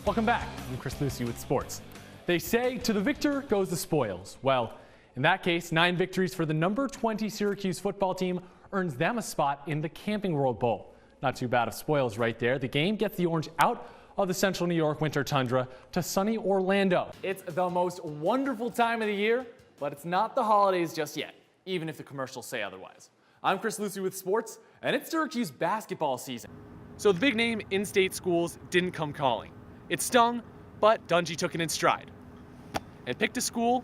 Welcome back. I'm Chris Lucey with sports. They say to the victor goes the spoils. Well, in that case, 9 victories for the number 20 Syracuse football team earns them a spot in the Camping World Bowl. Not too bad of spoils right there. The game gets the Orange out of the central New York winter tundra to sunny Orlando. It's the most wonderful time of the year, but it's not the holidays just yet, even if the commercials say otherwise. I'm Chris Lucey with sports, and it's Syracuse basketball season. So the big name in-state schools didn't come calling. It stung, but Dungy took it in stride and picked a school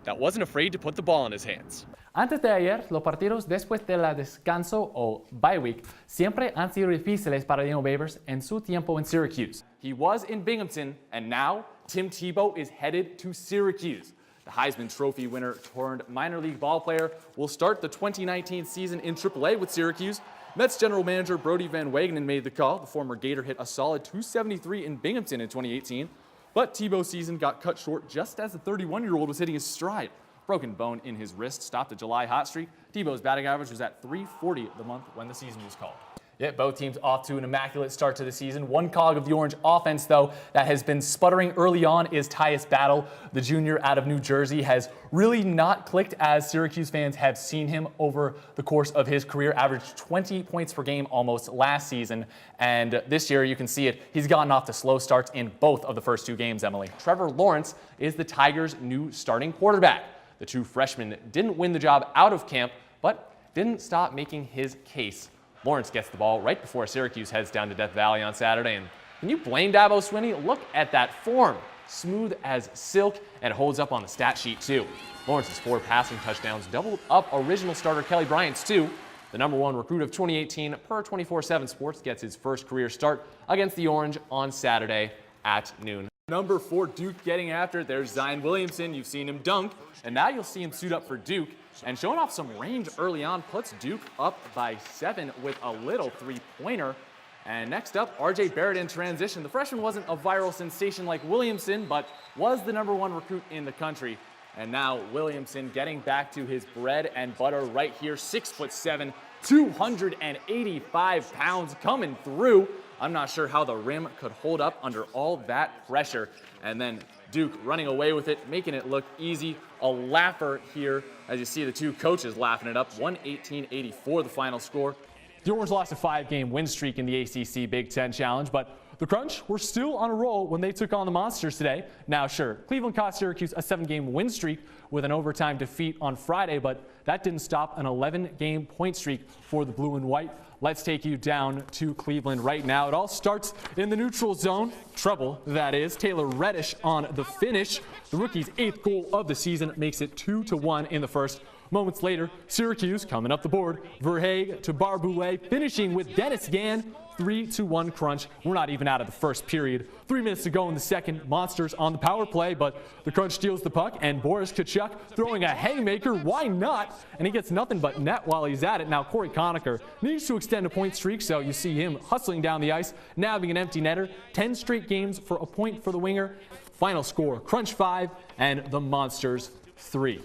that wasn't afraid to put the ball in his hands. Antes de ayer, los partidos después de la descanso o bye week siempre han sido difíciles para Dino Babers en su tiempo en Syracuse. He was in Binghamton, and now Tim Tebow is headed to Syracuse. The Heisman Trophy winner turned minor league ball player will start the 2019 season in AAA with Syracuse. Mets general manager Brody Van Wagenen made the call. The former Gator hit a solid .273 in Binghamton in 2018, but Tebow's season got cut short just as the 31-year-old was hitting his stride. Broken bone in his wrist stopped a July hot streak. Tebow's batting average was at .340 the month when the season was called. Yeah, both teams off to an immaculate start to the season. One cog of the Orange offense, though, that has been sputtering early on is Tyus Battle. The junior out of New Jersey has really not clicked as Syracuse fans have seen him over the course of his career. Averaged 20 points per game almost last season. And this year, you can see it, he's gotten off to slow starts in both of the first 2 games, Emily. Trevor Lawrence is the Tigers' new starting quarterback. The true freshman didn't win the job out of camp, but didn't stop making his case. Lawrence gets the ball right before Syracuse heads down to Death Valley on Saturday. And can you blame Dabo Swinney? Look at that form. Smooth as silk, and it holds up on the stat sheet, too. Lawrence's 4 passing touchdowns doubled up original starter Kelly Bryant's, too. The #1 recruit of 2018 per 24/7 Sports gets his first career start against the Orange on Saturday at noon. Number 4, Duke getting after it. There's Zion Williamson. You've seen him dunk, and now you'll see him suit up for Duke. And showing off some range early on puts Duke up by 7 with a little 3-pointer. And next up, RJ Barrett in transition. The freshman wasn't a viral sensation like Williamson, but was the #1 recruit in the country. And now Williamson getting back to his bread and butter right here. 6'7", 285 pounds coming through. I'm not sure how the rim could hold up under all that pressure. And then Duke running away with it, making it look easy. A laugher here, as you see the 2 coaches laughing it up. 118-84 the final score. The Orange lost a 5-game win streak in the ACC Big Ten Challenge, but the Crunch were still on a roll when they took on the Monsters today. Now, sure, Cleveland cost Syracuse a 7-game win streak with an overtime defeat on Friday, but that didn't stop an 11-game point streak for the Blue and White. Let's take you down to Cleveland right now. It all starts in the neutral zone. Trouble, that is. Taylor Reddish on the finish. The rookie's 8th goal of the season makes it 2-1 in the first. Moments later, Syracuse coming up the board. Verhaeghe to Barboulay, finishing with Dennis Gann. 3-1 Crunch. We're not even out of the first period. 3 minutes to go in the second. Monsters on the power play, but the Crunch steals the puck, and Boris Tkachuk throwing a haymaker. Why not? And he gets nothing but net while he's at it. Now Corey Conacher needs to extend a point streak, so you see him hustling down the ice, nabbing an empty netter. 10 straight games for a point for the winger. Final score, Crunch 5 and the Monsters 3.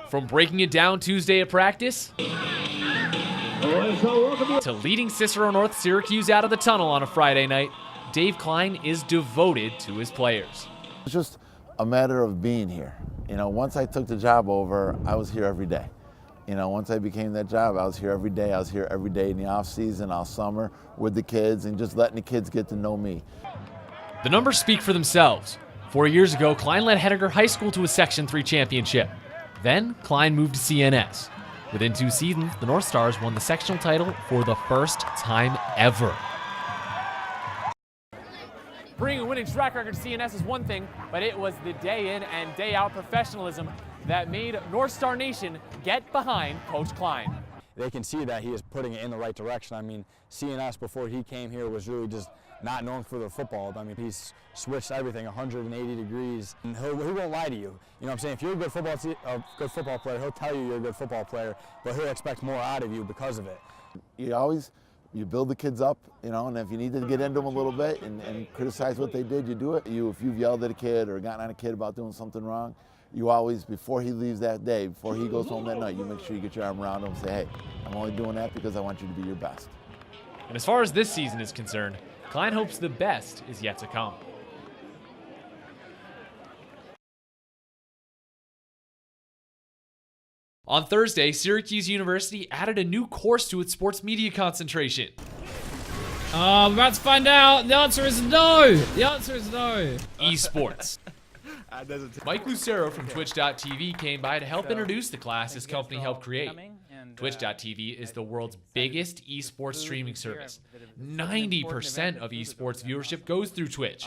From breaking it down Tuesday at practice to leading Cicero North Syracuse out of the tunnel on a Friday night, Dave Klein is devoted to his players. It's just a matter of being here. You know, once I took the job over, I was here every day. You know, once I became that job, I was here every day. I was here every day in the off season, all summer with the kids, and just letting the kids get to know me. The numbers speak for themselves. 4 years ago, Klein led Henniker High School to a Section 3 championship. Then, Klein moved to CNS. Within 2 seasons, the North Stars won the sectional title for the first time ever. Bringing a winning track record to CNS is one thing, but it was the day in and day out professionalism that made North Star Nation get behind Coach Klein. They can see that he is putting it in the right direction. I mean, CNS before he came here was really just not known for their football. I mean, he's switched everything 180 degrees. And he won't lie to you. You know what I'm saying? If you're a good football player, he'll tell you you're a good football player, but he'll expect more out of you because of it. You build the kids up, you know, and if you need to get into them a little bit and criticize what they did, you do it. If you've yelled at a kid or gotten on a kid about doing something wrong, you always, before he leaves that day, before he goes home that night, you make sure you get your arm around him and say, hey, I'm only doing that because I want you to be your best. And as far as this season is concerned, Klein hopes the best is yet to come. On Thursday, Syracuse University added a new course to its sports media concentration. I'm about to find out. The answer is no. The answer is no. Esports. Mike Lucero from Twitch.tv came by to help introduce the class his company helped create. Twitch.tv is the world's biggest esports streaming service. 90% of esports viewership goes through Twitch.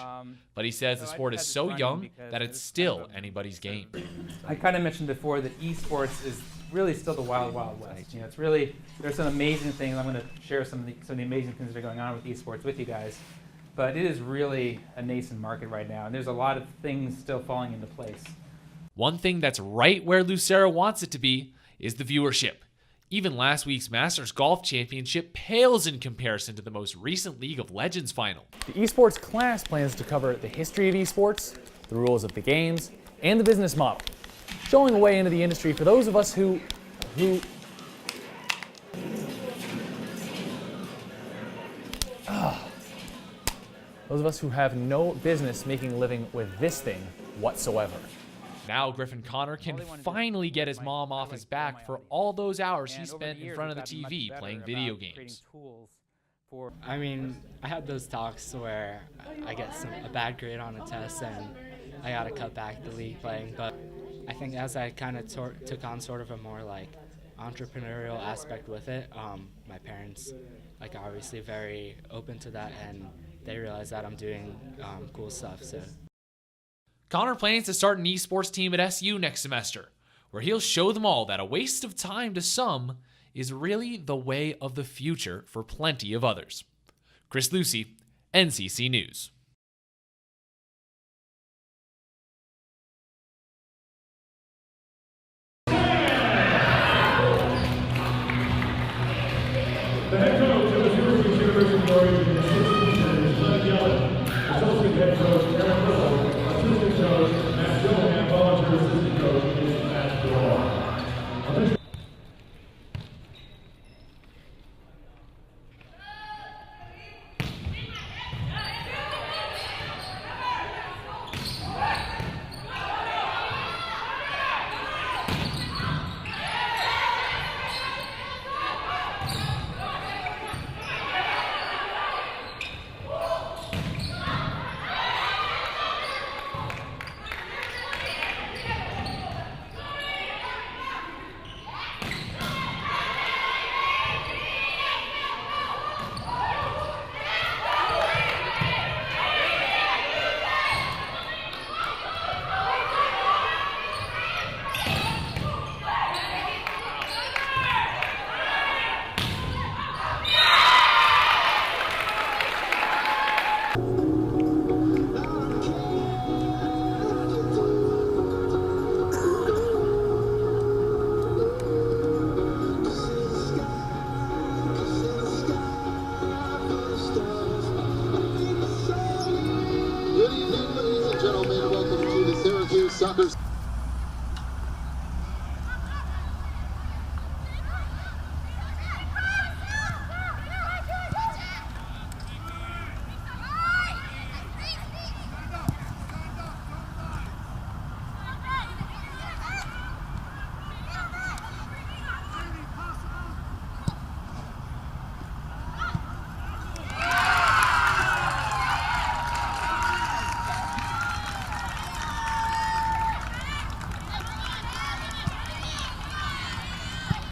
But he says the sport is so young that it's still anybody's game. I kind of mentioned before that esports is really still the wild, wild west. You know, it's really, there's some amazing things. I'm going to share some of the amazing things that are going on with esports with you guys. But it is really a nascent market right now, and there's a lot of things still falling into place. One thing that's right where Lucero wants it to be is the viewership. Even last week's Masters Golf Championship pales in comparison to the most recent League of Legends final. The esports class plans to cover the history of esports, the rules of the games, and the business model, showing a way into the industry for those of us those of us who have no business making a living with this thing whatsoever. Now Griffin Connor can finally get his mom off his back for all those hours he spent in front of the TV playing video games. I mean, I had those talks where I get a bad grade on a test and I got to cut back the league playing, but I think as I kind of took on sort of a more like entrepreneurial aspect with it, my parents like are obviously very open to that, and they realize that I'm doing cool stuff. So Connor plans to start an esports team at SU next semester, where he'll show them all that a waste of time to some is really the way of the future for plenty of others. Chris Lucey, NCC News.